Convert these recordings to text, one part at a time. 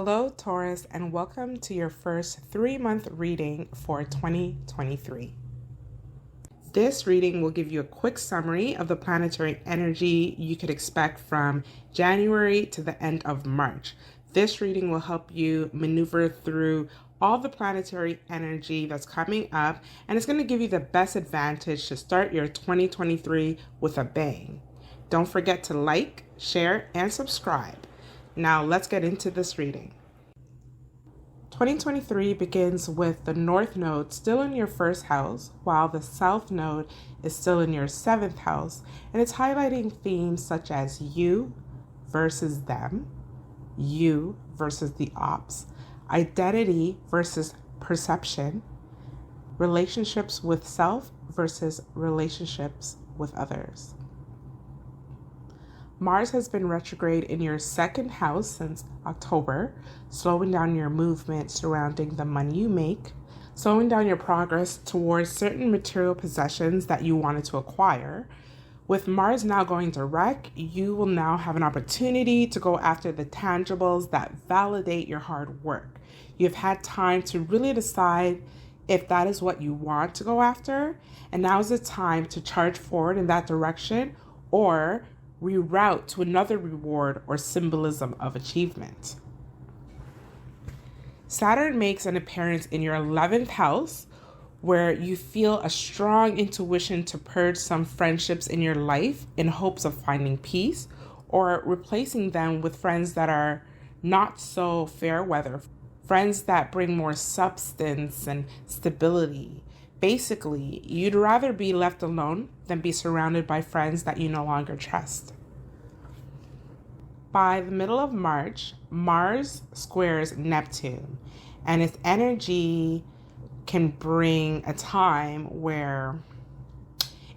Hello, Taurus, and welcome to your first 3-month reading for 2023. This reading will give you a quick summary of the planetary energy you could expect from January to the end of March. This reading will help you maneuver through all the planetary energy that's coming up, and it's going to give you the best advantage to start your 2023 with a bang. Don't forget to like, share, and subscribe. Now let's get into this reading. 2023 begins with the North Node still in your first house, while the South Node is still in your 7th house, and it's highlighting themes such as you versus them, you versus the ops, identity versus perception, relationships with self versus relationships with others. Mars has been retrograde in your 2nd house since October, slowing down your movement surrounding the money you make, slowing down your progress towards certain material possessions that you wanted to acquire. With Mars now going direct, you will now have an opportunity to go after the tangibles that validate your hard work. You've had time to really decide if that is what you want to go after, and now is the time to charge forward in that direction or reroute to another reward or symbolism of achievement. Saturn makes an appearance in your 11th house, where you feel a strong intuition to purge some friendships in your life in hopes of finding peace or replacing them with friends that are not so fair weather, friends that bring more substance and stability. Basically, you'd rather be left alone than be surrounded by friends that you no longer trust. By the middle of March, Mars squares Neptune, and its energy can bring a time where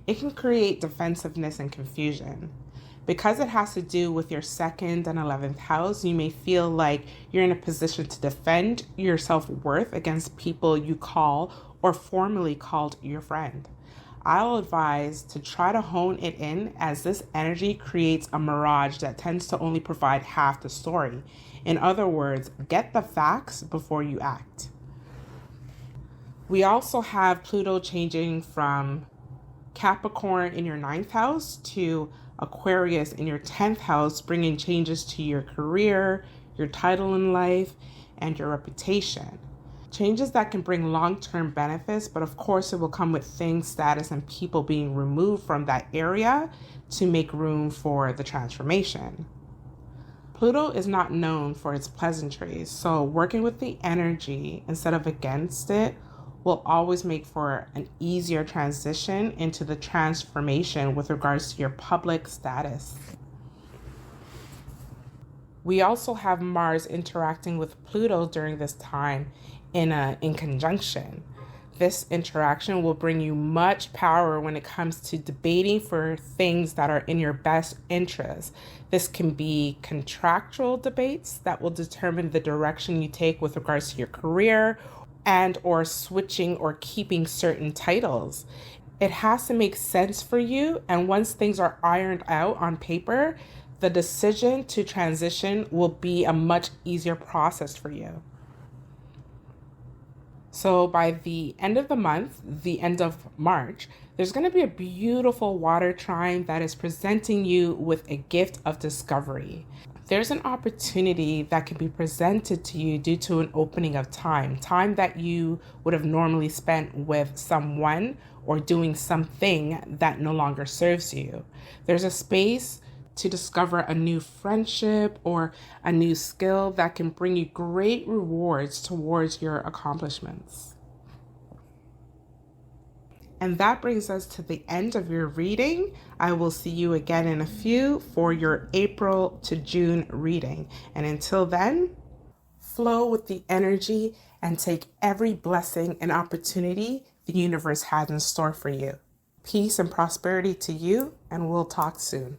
it can create defensiveness and confusion. Because it has to do with your 2nd and 11th house, you may feel like you're in a position to defend your self-worth against people you call or formerly called your friend. I'll advise to try to hone it in, as this energy creates a mirage that tends to only provide half the story. In other words, get the facts before you act. We also have Pluto changing from Capricorn in your 9th house to Aquarius in your 10th house, bringing changes to your career, your title in life, and your reputation. Changes that can bring long-term benefits, but of course it will come with things, status, and people being removed from that area to make room for the transformation. Pluto is not known for its pleasantries, so working with the energy instead of against it will always make for an easier transition into the transformation with regards to your public status. We also have Mars interacting with Pluto during this time in conjunction. This interaction will bring you much power when it comes to debating for things that are in your best interest. This can be contractual debates that will determine the direction you take with regards to your career and or switching or keeping certain titles. It has to make sense for you, and once things are ironed out on paper, the decision to transition will be a much easier process for you. So by the end of the month, the end of March, there's going to be a beautiful water trine that is presenting you with a gift of discovery. There's an opportunity that can be presented to you due to an opening of time that you would have normally spent with someone or doing something that no longer serves you. There's a space to discover a new friendship or a new skill that can bring you great rewards towards your accomplishments. And that brings us to the end of your reading. I will see you again in a few for your April to June reading. And until then, flow with the energy and take every blessing and opportunity the universe has in store for you. Peace and prosperity to you, and we'll talk soon.